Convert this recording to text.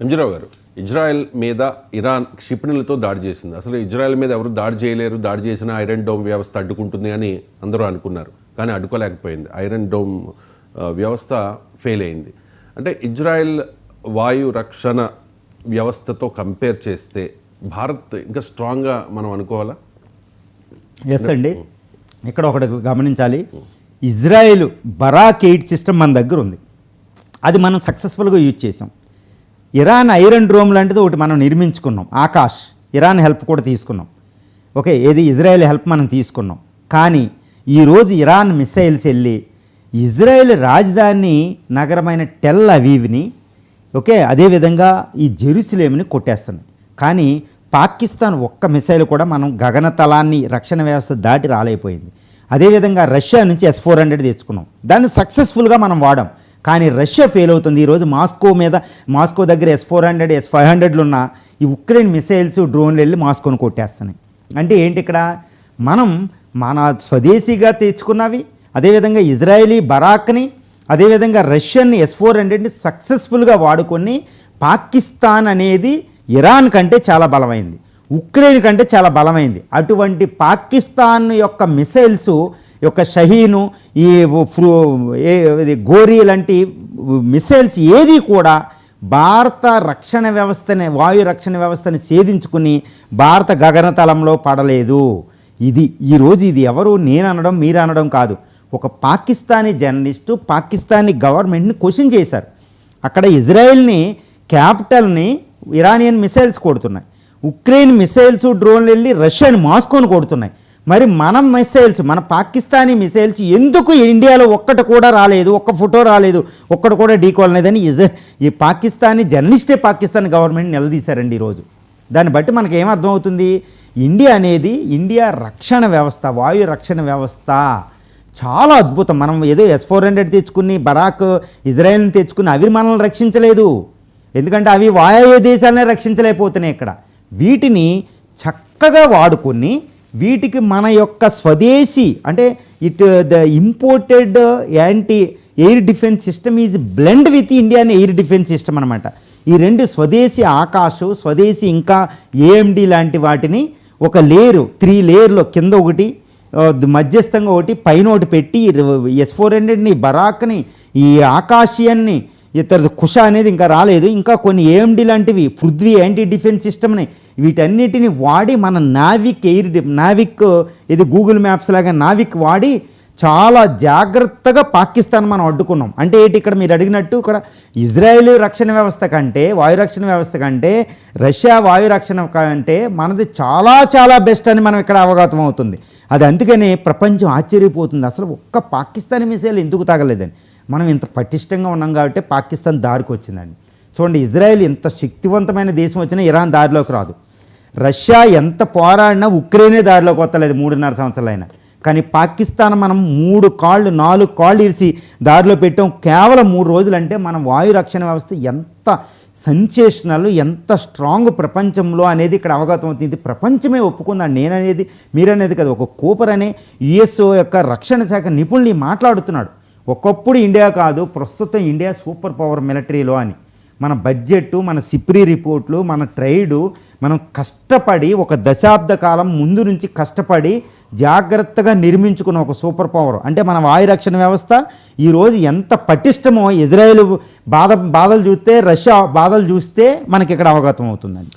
ఎంజీరావు గారు, ఇజ్రాయెల్ మీద ఇరాన్ క్షిపణులతో దాడి చేసింది. అసలు ఇజ్రాయెల్ మీద ఎవరు దాడి చేయలేరు, దాడి చేసిన ఐరన్ డోమ్ వ్యవస్థ అడ్డుకుంటుంది అని అందరూ అనుకున్నారు. కానీ అడ్డుకోలేకపోయింది. ఐరన్ డోమ్ వ్యవస్థ ఫెయిల్ అయింది. అంటే ఇజ్రాయెల్ వాయు రక్షణ వ్యవస్థతో కంపేర్ చేస్తే భారత్ ఇంకా స్ట్రాంగ్గా మనం అనుకోవాలా? ఎస్ అండి. ఇక్కడ ఒకటి గమనించాలి. ఇజ్రాయెల్ బరాక్ 8 సిస్టమ్ మన దగ్గర ఉంది. అది మనం సక్సెస్ఫుల్గా యూజ్ చేసాం. ఇరాన్ ఐరన్ డ్రోమ్ లాంటిది ఒకటి మనం నిర్మించుకున్నాం. ఆకాష్ ఇరాన్ హెల్ప్ కూడా తీసుకున్నాం. ఓకే, ఏది ఇజ్రాయెల్ హెల్ప్ మనం తీసుకున్నాం. కానీ ఈరోజు ఇరాన్ మిసైల్స్ వెళ్ళి ఇజ్రాయెల్ రాజధాని నగరమైన టెల్ అవీవ్ని, ఓకే, అదేవిధంగా ఈ జెరూసలేంని కొట్టేస్తున్నాయి. కానీ పాకిస్తాన్ ఒక్క మిసైల్ కూడా మనం గగనతలాన్ని రక్షణ వ్యవస్థ దాటి రాలేకపోయింది. అదేవిధంగా రష్యా నుంచి S-400 తెచ్చుకున్నాం. దాన్ని సక్సెస్ఫుల్గా మనం వాడాం. కానీ రష్యా ఫెయిల్ అవుతుంది. ఈరోజు మాస్కో దగ్గర S-400 S-500లు ఉన్న ఈ ఉక్రెయిన్ మిసైల్స్ డ్రోన్లు వెళ్ళి మాస్కోను కొట్టేస్తున్నాయి. అంటే ఏంటి ఇక్కడ మనం మన స్వదేశీగా తెచ్చుకున్నవి, అదేవిధంగా ఇజ్రాయేలీ బరాక్ని, అదేవిధంగా రష్యన్ S-400ని సక్సెస్ఫుల్గా వాడుకొని పాకిస్తాన్ అనేది ఇరాన్ కంటే చాలా బలమైంది, ఉక్రెయిన్ కంటే చాలా బలమైంది. అటువంటి పాకిస్తాన్ యొక్క మిసైల్స్ యొక్క షహీను, ఈ గోరీ లాంటి మిసైల్స్ ఏది కూడా భారత రక్షణ వ్యవస్థని, వాయు రక్షణ వ్యవస్థని ఛేదించుకుని భారత గగనతలంలో పడలేదు. ఈరోజు ఇది ఎవరు నేను అనడం మీరు అనడం కాదు. ఒక పాకిస్తానీ జర్నలిస్టు పాకిస్తానీ గవర్నమెంట్ని క్వశ్చన్ చేశారు. అక్కడ ఇజ్రాయెల్ని క్యాపిటల్ని ఇరానియన్ మిసైల్స్ కొడుతున్నాయి, ఉక్రెయిన్ మిసైల్స్ డ్రోన్లు వెళ్ళి రష్యాని మాస్కోని కొడుతున్నాయి. మరి మనం మిసైల్స్, మన పాకిస్తానీ మిసైల్స్ ఎందుకు ఇండియాలో ఒక్కటి కూడా రాలేదు, ఒక్క ఫోటో రాలేదు, ఒక్కటి కూడా డీకోలనేదని ఈ పాకిస్తానీ జర్నలిస్టే పాకిస్తాన్ గవర్నమెంట్ నిలదీశారండి ఈరోజు. దాన్ని బట్టి మనకు ఏమర్థమవుతుంది? ఇండియా రక్షణ వ్యవస్థ, వాయు రక్షణ వ్యవస్థ చాలా అద్భుతం. మనం ఏదో S-400 తెచ్చుకుని బరాక్ ఇజ్రాయెల్ని తెచ్చుకుని అవి మనల్ని రక్షించలేదు. ఎందుకంటే అవి వాయవ్య దేశాలనే రక్షించలేకపోతున్నాయి. ఇక్కడ వీటిని చక్కగా వాడుకొని వీటికి మన యొక్క స్వదేశీ, అంటే the imported anti air defence system is blend with Indian air defence system అనమాట. ఈ రెండు స్వదేశీ ఆకాశ్, స్వదేశీ ఇంకా AMD లాంటి వాటిని ఒక లేయరు 3 లేయర్లో కింద ఒకటి, మధ్యస్థంగా ఒకటి, పైన ఒకటి పెట్టి S-400ని బరాక్ని, ఈ ఆకాశియన్ని, ఇతర కుష అనేది ఇంకా రాలేదు, ఇంకా కొన్ని AMD లాంటివి, పృథ్వీ యాంటీ డిఫెన్స్ సిస్టమ్ని, వీటన్నిటిని వాడి మన నావిక్ ఇది గూగుల్ మ్యాప్స్ లాగా నావిక్ వాడి చాలా జాగ్రత్తగా పాకిస్తాన్ మనం అడ్డుకున్నాం. అంటే ఏంటి ఇక్కడ మీరు అడిగినట్టు, ఇక్కడ ఇజ్రాయెల్ రక్షణ వ్యవస్థ కంటే, వాయు రక్షణ వ్యవస్థ కంటే, రష్యా వాయు రక్షణ కంటే మనది చాలా చాలా బెస్ట్ అని మనం ఇక్కడ అవగతం అవుతుంది. అది అందుకనే ప్రపంచం ఆశ్చర్యపోతుంది, అసలు ఒక్క పాకిస్తానీ మిసైల్ ఎందుకు తగలేదని. మనం ఇంత పటిష్టంగా ఉన్నాం కాబట్టి పాకిస్తాన్ దారికి వచ్చిందండి. చూడండి, ఇజ్రాయెల్ ఎంత శక్తివంతమైన దేశం వచ్చినా ఇరాన్ దారిలోకి రాదు. రష్యా ఎంత పోరాడినా ఉక్రెయినే దారిలోకి వస్తలేదు 3.5 సంవత్సరాలైనా. కానీ పాకిస్తాన్ మనం 3 కాళ్ళు 4 కాళ్ళు ఇరిచి దారిలో పెట్టాం కేవలం 3 రోజులు. అంటే మన వాయు రక్షణ వ్యవస్థ ఎంత సెన్సేషనల్, ఎంత స్ట్రాంగ్ ప్రపంచంలో అనేది ఇక్కడ అవగతం అవుతుంది. ఇది ప్రపంచమే ఒప్పుకుందండి, నేననేది మీరనేది కదా. ఒక కూపర్ అనే USA యొక్క రక్షణ శాఖ నిపుణులు మాట్లాడుతున్నాడు. ఒకప్పుడు ఇండియా కాదు, ప్రస్తుతం ఇండియా సూపర్ పవర్ మిలిటరీలో అని. మన బడ్జెట్, మన సిప్రీ రిపోర్ట్లు, మన ట్రైడు, మనం కష్టపడి ఒక దశాబ్ద కాలం ముందు నుంచి కష్టపడి జాగ్రత్తగా నిర్మించుకున్న ఒక సూపర్ పవర్. అంటే మన వాయు రక్షణ వ్యవస్థ ఈరోజు ఎంత పటిష్టమో ఇజ్రాయెల్ బాధలు చూస్తే, రష్యా బాధలు చూస్తే మనకి ఇక్కడ అవగతం అవుతుందండి.